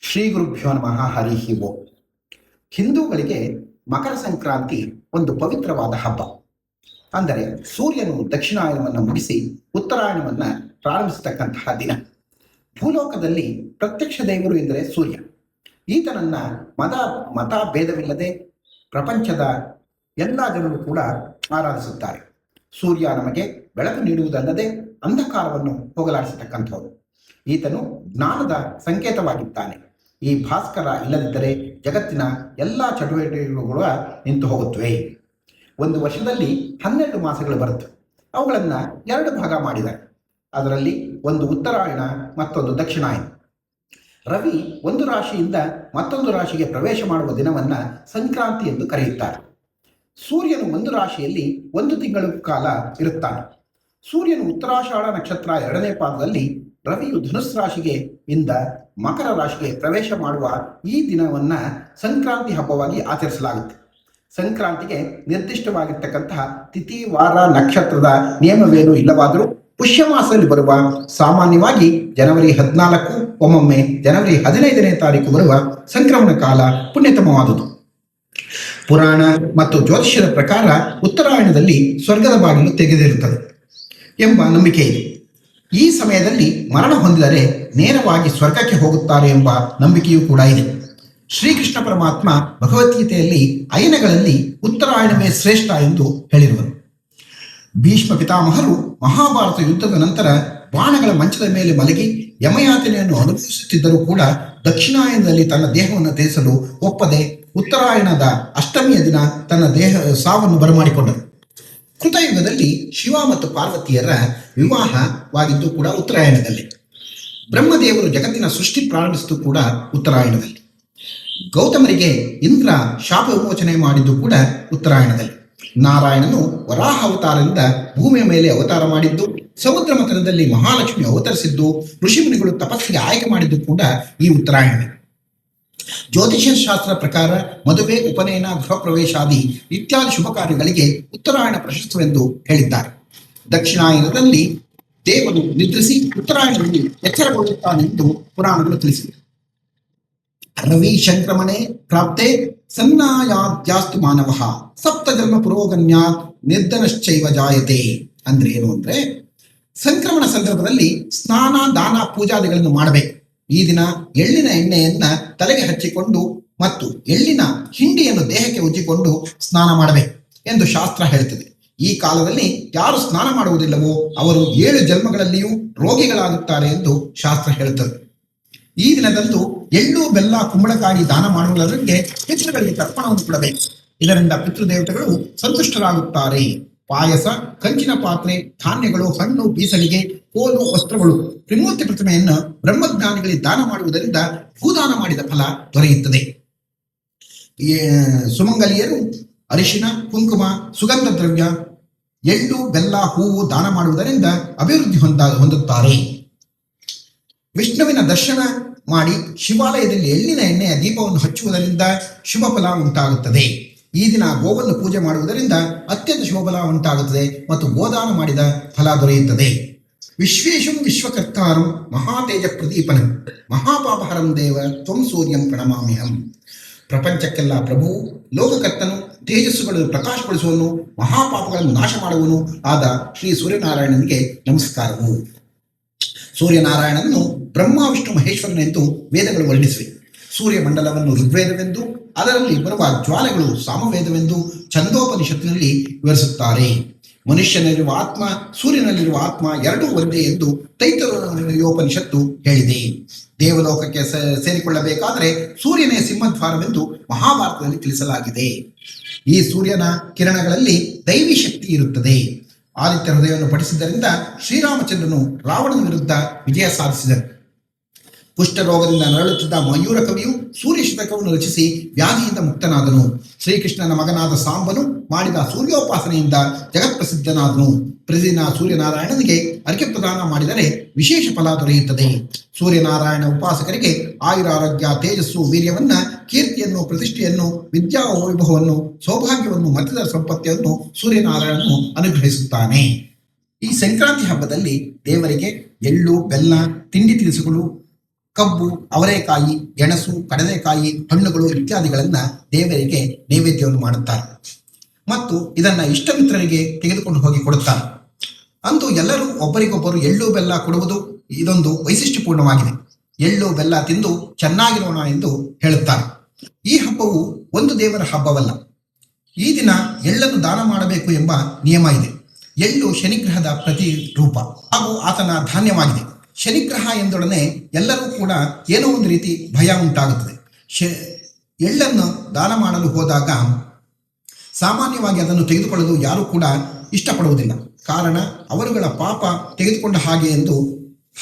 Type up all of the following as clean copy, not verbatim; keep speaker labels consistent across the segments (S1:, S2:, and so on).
S1: ಶ್ರೀ ಗುರುಭ್ಯೋ ನಮಃ. ಹರಿ ಓಂ. ಹಿಂದೂಗಳಿಗೆ ಮಕರ ಸಂಕ್ರಾಂತಿ ಒಂದು ಪವಿತ್ರವಾದ ಹಬ್ಬ. ಅಂದರೆ ಸೂರ್ಯನು ದಕ್ಷಿಣಾಯನವನ್ನು ಮುಗಿಸಿ ಉತ್ತರಾಯಣವನ್ನು ಪ್ರಾರಂಭಿಸತಕ್ಕಂತಹ ದಿನ. ಭೂಲೋಕದಲ್ಲಿ ಪ್ರತ್ಯಕ್ಷ ದೇವರು ಎಂದರೆ ಸೂರ್ಯ. ಈತನನ್ನ ಮತ ಭೇದವಿಲ್ಲದೆ ಪ್ರಪಂಚದ ಎಲ್ಲ ಜನರು ಕೂಡ ಆರಾಧಿಸುತ್ತಾರೆ. ಸೂರ್ಯ ನಮಗೆ ಬೆಳಕು ನೀಡುವುದಲ್ಲದೆ ಅಂಧಕಾರವನ್ನು ಹೋಗಲಾಡಿಸತಕ್ಕಂಥವನು. ಈತನು ಜ್ಞಾನದ ಸಂಕೇತವಾಗಿದ್ದಾನೆ. ಈ ಭಾಸ್ಕರ ಇಲ್ಲದಿದ್ದರೆ ಜಗತ್ತಿನ ಎಲ್ಲ ಚಟುವಟಿಕೆಗಳು ನಿಂತು ಹೋಗುತ್ತವೆ. ಒಂದು ವರ್ಷದಲ್ಲಿ 12 ಮಾಸಗಳು ಬರುತ್ತವೆ. ಅವುಗಳನ್ನು 2 ಭಾಗ ಮಾಡಿದ್ದಾರೆ. ಅದರಲ್ಲಿ ಒಂದು ಉತ್ತರಾಯಣ, ಮತ್ತೊಂದು ದಕ್ಷಿಣಾಯನ. ರವಿ ಒಂದು ರಾಶಿಯಿಂದ ಮತ್ತೊಂದು ರಾಶಿಗೆ ಪ್ರವೇಶ ಮಾಡುವ ದಿನವನ್ನು ಸಂಕ್ರಾಂತಿ ಎಂದು ಕರೆಯುತ್ತಾರೆ. ಸೂರ್ಯನು ಒಂದು ರಾಶಿಯಲ್ಲಿ 1 ತಿಂಗಳ ಕಾಲ ಇರುತ್ತಾನೆ. ಸೂರ್ಯನು ಉತ್ತರಾಷಾಢ ನಕ್ಷತ್ರ 2ನೇ ಪಾದದಲ್ಲಿ, ರವಿಯು ಧನುಸ್ ರಾಶಿಗೆ ಇಂದ ಮಕರ ರಾಶಿಗೆ ಪ್ರವೇಶ ಮಾಡುವ ಈ ದಿನವನ್ನು ಸಂಕ್ರಾಂತಿ ಹಬ್ಬವಾಗಿ ಆಚರಿಸಲಾಗುತ್ತೆ. ಸಂಕ್ರಾಂತಿಗೆ ನಿರ್ದಿಷ್ಟವಾಗಿರ್ತಕ್ಕಂತಹ ತಿಥಿ, ವಾರ, ನಕ್ಷತ್ರದ ನಿಯಮವೇನೂ ಇಲ್ಲವಾದರೂ ಪುಷ್ಯ ಮಾಸದಲ್ಲಿ ಬರುವ ಸಾಮಾನ್ಯವಾಗಿ ಜನವರಿ 14, ಒಮ್ಮೊಮ್ಮೆ ಜನವರಿ 15ನೇ ತಾರೀಕು ಬರುವ ಸಂಕ್ರಮಣ ಕಾಲ ಪುಣ್ಯತಮವಾದುದು. ಪುರಾಣ ಮತ್ತು ಜ್ಯೋತಿಷ್ಯದ ಪ್ರಕಾರ ಉತ್ತರಾಯಣದಲ್ಲಿ ಸ್ವರ್ಗದ ಬಾಗಿಲು ತೆಗೆದಿರುತ್ತದೆ ಎಂಬ ನಂಬಿಕೆ ಇದೆ. ಈ ಸಮಯದಲ್ಲಿ ಮರಣ ಹೊಂದಿದರೆ ನೇರವಾಗಿ ಸ್ವರ್ಗಕ್ಕೆ ಹೋಗುತ್ತಾರೆ ಎಂಬ ನಂಬಿಕೆಯೂ ಕೂಡ ಇದೆ. ಶ್ರೀಕೃಷ್ಣ ಪರಮಾತ್ಮ ಭಗವದ್ಗೀತೆಯಲ್ಲಿ ಅಯನಗಳಲ್ಲಿ ಉತ್ತರಾಯಣವೇ ಶ್ರೇಷ್ಠ ಎಂದು ಹೇಳಿರುವರು. ಭೀಷ್ಮ ಪಿತಾಮಹರು ಮಹಾಭಾರತ ಯುದ್ಧದ ನಂತರ ಬಾಣಗಳ ಮಂಚದ ಮೇಲೆ ಮಲಗಿ ಯಮಯಾತನೆಯನ್ನು ಅನುಭವಿಸುತ್ತಿದ್ದರೂ ಕೂಡ ದಕ್ಷಿಣಾಯನದಲ್ಲಿ ತನ್ನ ದೇಹವನ್ನು ತ್ಯಜಿಸಲು ಒಪ್ಪದೆ ಉತ್ತರಾಯಣದ ಅಷ್ಟಮಿಯ ದಿನ ತನ್ನ ಸಾವನ್ನು ಬರಮಾಡಿಕೊಂಡರು. ಕೃತಯುಗದಲ್ಲಿ ಶಿವ ಮತ್ತು ಪಾರ್ವತಿಯರ ವಿವಾಹವಾಗಿದ್ದು ಕೂಡ ಉತ್ತರಾಯಣದಲ್ಲಿ. ಬ್ರಹ್ಮದೇವರು ಜಗತ್ತಿನ ಸೃಷ್ಟಿ ಪ್ರಾರಂಭಿಸಿದ್ದು ಕೂಡ ಉತ್ತರಾಯಣದಲ್ಲಿ. ಗೌತಮರಿಗೆ ಇಂದ್ರ ಶಾಪ ವಿಮೋಚನೆ ಮಾಡಿದ್ದು ಕೂಡ ಉತ್ತರಾಯಣದಲ್ಲಿ. ನಾರಾಯಣನು ವರಾಹ ಅವತಾರದಿಂದ ಭೂಮಿಯ ಮೇಲೆ ಅವತಾರ ಮಾಡಿದ್ದು, ಸಮುದ್ರ ಮಥನದಲ್ಲಿ ಮಹಾಲಕ್ಷ್ಮಿ ಅವತರಿಸಿದ್ದು, ಋಷಿಮುನಿಗಳು ತಪಸ್ಸಿಗೆ ಆಯ್ಕೆ ಮಾಡಿದ್ದು ಕೂಡ ಈ ಉತ್ತರಾಯಣವೇ. ಜ್ಯೋತಿಷ್ಯ ಶಾಸ್ತ್ರ ಪ್ರಕಾರ ಮದುವೆ, ಉಪನಯನ, ಗೃಹ ಪ್ರವೇಶಾದಿ ಇತ್ಯಾದಿ ಶುಭ ಕಾರ್ಯಗಳಿಗೆ ಉತ್ತರಾಯಣ ಪ್ರಶಸ್ತವೆಂದು ಹೇಳಿದ್ದಾರೆ. ದಕ್ಷಿಣಾಯನದಲ್ಲಿ ದೇವರು ನಿದ್ರಿಸಿ ಉತ್ತರಾಯಣದಲ್ಲಿ ಎಚ್ಚರಗೊಳ್ಳುತ್ತಾನೆಂದು ಪುರಾಣಗಳು ತಿಳಿಸಿವೆ. ರವಿ ಸಂಕ್ರಮಣೆ ಪ್ರಾಪ್ತೆ ಸನ್ನಾಯಾದ್ಯಾಸ್ತು ಮಾನವ ಸಪ್ತ ಜನ್ಮ ಪುರೋಗನ್ಯಾತ್ ನಿರ್ಧನಶ್ಚೈವ ಜಾಯತೆ. ಅಂದ್ರೆ ಏನು ಅಂದ್ರೆ, ಸಂಕ್ರಮಣ ಸಂದರ್ಭದಲ್ಲಿ ಸ್ನಾನ, ದಾನ, ಪೂಜಾದಿಗಳನ್ನು ಮಾಡಬೇಕು. ಈ ದಿನ ಎಳ್ಳಿನ ಎಣ್ಣೆಯನ್ನ ತಲೆಗೆ ಹಚ್ಚಿಕೊಂಡು ಮತ್ತು ಎಳ್ಳಿನ ಹಿಂಡಿಯನ್ನು ದೇಹಕ್ಕೆ ಉಜ್ಜಿಕೊಂಡು ಸ್ನಾನ ಮಾಡಬೇಕು ಎಂದು ಶಾಸ್ತ್ರ ಹೇಳುತ್ತದೆ. ಈ ಕಾಲದಲ್ಲಿ ಯಾರು ಸ್ನಾನ ಮಾಡುವುದಿಲ್ಲವೋ ಅವರು 7 ಜನ್ಮಗಳಲ್ಲಿಯೂ ರೋಗಿಗಳಾಗುತ್ತಾರೆ ಎಂದು ಶಾಸ್ತ್ರ ಹೇಳುತ್ತದೆ. ಈ ದಿನದಂದು ಎಳ್ಳು, ಬೆಲ್ಲ, ಕುಂಬಳಕಾಯಿ ದಾನ ಮಾಡುವುದರಿಗೆ ಪಿತೃಗಳಿಗೆ ತರ್ಪಣವನ್ನು ಕೊಡಬೇಕು. ಇದರಿಂದ ಪಿತೃದೇವತೆಗಳು ಸಂತುಷ್ಟರಾಗುತ್ತಾರೆ. ಪಾಯಸ, ಕಂಚಿನ ಪಾತ್ರೆ, ಧಾನ್ಯಗಳು, ಹಣ್ಣು, ಬೀಸಣಿಗೆ, ಕೋಲು, ವಸ್ತ್ರಗಳು, ತ್ರಿಮೂರ್ತಿ ಪ್ರತಿಮೆಯನ್ನು ಬ್ರಹ್ಮಜ್ಞಾನಿಗಳಿಗೆ ದಾನ ಮಾಡುವುದರಿಂದ ಭೂದಾನ ಮಾಡಿದ ಫಲ ದೊರೆಯುತ್ತದೆ. ಸುಮಂಗಲಿಯರು ಅರಿಶಿನ, ಕುಂಕುಮ, ಸುಗಂಧ ದ್ರವ್ಯ, ಎಳ್ಳು, ಬೆಲ್ಲ, ಹೂವು ದಾನ ಮಾಡುವುದರಿಂದ ಅಭಿವೃದ್ಧಿ ಹೊಂದುತ್ತಾರೆ. ವಿಷ್ಣುವಿನ ದರ್ಶನ ಮಾಡಿ ಶಿವಾಲಯದಲ್ಲಿ ಎಳ್ಳಿನ ಎಣ್ಣೆಯ ದೀಪವನ್ನು ಹಚ್ಚುವುದರಿಂದ ಶುಭ ಫಲ ಉಂಟಾಗುತ್ತದೆ. ಈ ದಿನ ಗೋವನ್ನು ಪೂಜೆ ಮಾಡುವುದರಿಂದ ಅತ್ಯಂತ ಶುಭಫಲ ಉಂಟಾಗುತ್ತದೆ ಮತ್ತು ಗೋದಾನ ಮಾಡಿದ ಫಲ ದೊರೆಯುತ್ತದೆ. ವಿಶ್ವೇಶಂ ವಿಶ್ವಕರ್ತಾರಂ ಮಹಾತೇಜ ಪ್ರದೀಪನಂ ಮಹಾಪಾಪಹರಂ ದೇವ ತ್ವಂ ಸೂರ್ಯಂ ಪ್ರಣಮಾಮ್ಯಹಂ. ಪ್ರಪಂಚಕ್ಕೆಲ್ಲ ಪ್ರಭು, ಲೋಕಕರ್ತನು, ತೇಜಸ್ಸುಗಳನ್ನು ಪ್ರಕಾಶಗೊಳಿಸುವನು, ಮಹಾಪಾಪಗಳನ್ನು ನಾಶ ಮಾಡುವನು ಆದ ಶ್ರೀ ಸೂರ್ಯನಾರಾಯಣನಿಗೆ ನಮಸ್ಕಾರವು. ಸೂರ್ಯನಾರಾಯಣನನ್ನು ಬ್ರಹ್ಮ, ವಿಷ್ಣು, ಮಹೇಶ್ವರನೆಂದು ವೇದಗಳು ವರ್ಣಿಸಿವೆ. ಸೂರ್ಯಮಂಡಲವನ್ನು ಋಗ್ವೇದವೆಂದು, ಅದರಲ್ಲಿ ಬರುವ ಜ್ವಾಲೆಗಳು ಸಾಮವೇದವೆಂದು ಛಂದೋಪನಿಷತ್ತಿನಲ್ಲಿ ವಿವರಿಸುತ್ತಾರೆ. ಮನುಷ್ಯನಲ್ಲಿರುವ ಆತ್ಮ, ಸೂರ್ಯನಲ್ಲಿರುವ ಆತ್ಮ ಎರಡೂ ಒಂದೇ ಎಂದು ತೈತರೋಪನಿಷತ್ತು ಹೇಳಿದೆ. ದೇವಲೋಕಕ್ಕೆ ಸೇರಿಕೊಳ್ಳಬೇಕಾದರೆ ಸೂರ್ಯನೇ ಸಿಂಹದ್ವಾರವೆಂದು ಮಹಾಭಾರತದಲ್ಲಿ ತಿಳಿಸಲಾಗಿದೆ. ಈ ಸೂರ್ಯನ ಕಿರಣಗಳಲ್ಲಿ ದೈವಿ ಶಕ್ತಿ ಇರುತ್ತದೆ. ಆದಿತ್ಯ ಹೃದಯವನ್ನು ಪಠಿಸಿದ್ದರಿಂದ ಶ್ರೀರಾಮಚಂದ್ರನು ರಾವಣನ ವಿರುದ್ಧ ವಿಜಯ ಸಾಧಿಸಿದರು. ಕುಷ್ಠರೋಗದಿಂದ ನರಳುತ್ತಿದ್ದ ಮಯೂರ ಕವಿಯು ಸೂರ್ಯ ಶತಕವನ್ನು ರಚಿಸಿ ವ್ಯಾಧಿಯಿಂದ ಮುಕ್ತನಾದನು. ಶ್ರೀಕೃಷ್ಣನ ಮಗನಾದ ಸಾಂಬನು ಮಾಡಿದ ಸೂರ್ಯೋಪಾಸನೆಯಿಂದ ಜಗತ್ಪ್ರಸಿದ್ಧನಾದನು. ಪ್ರತಿದಿನ ಸೂರ್ಯನಾರಾಯಣನಿಗೆ ಅರ್ಘ್ಯ ಪ್ರದಾನ ಮಾಡಿದರೆ ವಿಶೇಷ ಫಲ ದೊರೆಯುತ್ತದೆ. ಸೂರ್ಯನಾರಾಯಣ ಉಪಾಸಕರಿಗೆ ಆಯುರಾರೋಗ್ಯ, ತೇಜಸ್ಸು, ವೀರ್ಯವನ್ನ, ಕೀರ್ತಿಯನ್ನು, ಪ್ರತಿಷ್ಠೆಯನ್ನು, ವಿದ್ಯಾ ವೈಭವವನ್ನು, ಸೌಭಾಗ್ಯವನ್ನು, ಮತ್ತಿತರ ಸಂಪತ್ತಿಯನ್ನು ಸೂರ್ಯನಾರಾಯಣನು ಅನುಗ್ರಹಿಸುತ್ತಾನೆ. ಈ ಸಂಕ್ರಾಂತಿ ಹಬ್ಬದಲ್ಲಿ ದೇವರಿಗೆ ಎಳ್ಳು, ಬೆಲ್ಲ, ತಿಂಡಿ ತಿನಿಸುಗಳು, ಕಬ್ಬು, ಅವರೆಕಾಯಿ, ಗೆಣಸು, ಕಡಲೆಕಾಯಿ, ಹಣ್ಣುಗಳು ಇತ್ಯಾದಿಗಳನ್ನ ದೇವರಿಗೆ ನೈವೇದ್ಯವನ್ನು ಮಾಡುತ್ತಾರೆ ಮತ್ತು ಇದನ್ನ ಇಷ್ಟಮಿತ್ರರಿಗೆ ತೆಗೆದುಕೊಂಡು ಹೋಗಿ ಕೊಡುತ್ತಾರೆ. ಅಂತೂ ಎಲ್ಲರೂ ಒಬ್ಬರಿಗೊಬ್ಬರು ಎಳ್ಳು ಬೆಲ್ಲ ಕೊಡುವುದು ಇದೊಂದು ವೈಶಿಷ್ಟ್ಯಪೂರ್ಣವಾಗಿದೆ. ಎಳ್ಳು ಬೆಲ್ಲ ತಿಂದು ಚೆನ್ನಾಗಿರೋಣ ಎಂದು ಹೇಳುತ್ತಾರೆ. ಈ ಹಬ್ಬವು ಒಂದು ದೇವರ ಹಬ್ಬವಲ್ಲ. ಈ ದಿನ ಎಳ್ಳನ್ನು ದಾನ ಮಾಡಬೇಕು ಎಂಬ ನಿಯಮ ಇದೆ. ಎಳ್ಳು ಶನಿಗ್ರಹದ ಪ್ರತಿರೂಪ ಹಾಗೂ ಆತನ ಧಾನ್ಯವಾಗಿದೆ. ಶನಿಗ್ರಹ ಎಂದೊಡನೆ ಎಲ್ಲರೂ ಕೂಡ ಏನೋ ಒಂದು ರೀತಿ ಭಯ ಉಂಟಾಗುತ್ತದೆ. ಎಳ್ಳನ್ನು ದಾನ ಮಾಡಲು ಹೋದಾಗ ಸಾಮಾನ್ಯವಾಗಿ ಅದನ್ನು ತೆಗೆದುಕೊಳ್ಳಲು ಯಾರೂ ಕೂಡ ಇಷ್ಟಪಡುವುದಿಲ್ಲ. ಕಾರಣ ಅವರುಗಳ ಪಾಪ ತೆಗೆದುಕೊಂಡ ಹಾಗೆ ಎಂದು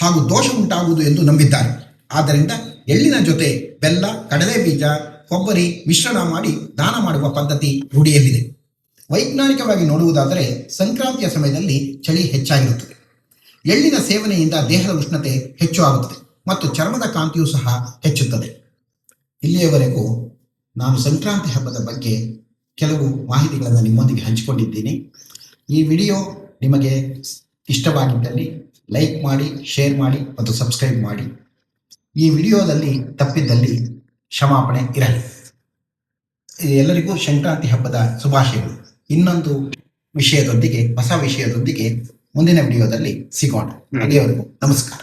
S1: ಹಾಗೂ ದೋಷ ಉಂಟಾಗುವುದು ಎಂದು ನಂಬಿದ್ದಾರೆ. ಆದ್ದರಿಂದ ಎಳ್ಳಿನ ಜೊತೆ ಬೆಲ್ಲ, ಕಡಲೆ ಬೀಜ, ಕೊಬ್ಬರಿ ಮಿಶ್ರಣ ಮಾಡಿ ದಾನ ಮಾಡುವ ಪದ್ಧತಿ ರೂಢಿಯಲ್ಲಿದೆ. ವೈಜ್ಞಾನಿಕವಾಗಿ ನೋಡುವುದಾದರೆ ಸಂಕ್ರಾಂತಿಯ ಸಮಯದಲ್ಲಿ ಚಳಿ ಹೆಚ್ಚಾಗಿರುತ್ತದೆ. ಎಳ್ಳಿನ ಸೇವನೆಯಿಂದ ದೇಹದ ಉಷ್ಣತೆ ಹೆಚ್ಚು ಆಗುತ್ತದೆ ಮತ್ತು ಚರ್ಮದ ಕಾಂತಿಯೂ ಸಹ ಹೆಚ್ಚುತ್ತದೆ. ಇಲ್ಲಿಯವರೆಗೂ ನಾನು ಸಂಕ್ರಾಂತಿ ಹಬ್ಬದ ಬಗ್ಗೆ ಕೆಲವು ಮಾಹಿತಿಗಳನ್ನು ನಿಮ್ಮೊಂದಿಗೆ ಹಂಚಿಕೊಂಡಿದ್ದೀನಿ. ಈ ವಿಡಿಯೋ ನಿಮಗೆ ಇಷ್ಟವಾಗಿದ್ದಲ್ಲಿ ಲೈಕ್ ಮಾಡಿ, ಶೇರ್ ಮಾಡಿ ಮತ್ತು ಸಬ್ಸ್ಕ್ರೈಬ್ ಮಾಡಿ. ಈ ವಿಡಿಯೋದಲ್ಲಿ ತಪ್ಪಿದ್ದಲ್ಲಿ ಕ್ಷಮಾಪಣೆ ಇರಲಿ. ಎಲ್ಲರಿಗೂ ಸಂಕ್ರಾಂತಿ ಹಬ್ಬದ ಶುಭಾಶಯಗಳು. ಇನ್ನೊಂದು ವಿಷಯದೊಂದಿಗೆ, ಹೊಸ ವಿಷಯದೊಂದಿಗೆ ಮುಂದಿನ ವಿಡಿಯೋದಲ್ಲಿ ಸಿಗೋಣ. ಅಲ್ಲಿಯವರೆಗೂ ನಮಸ್ಕಾರ.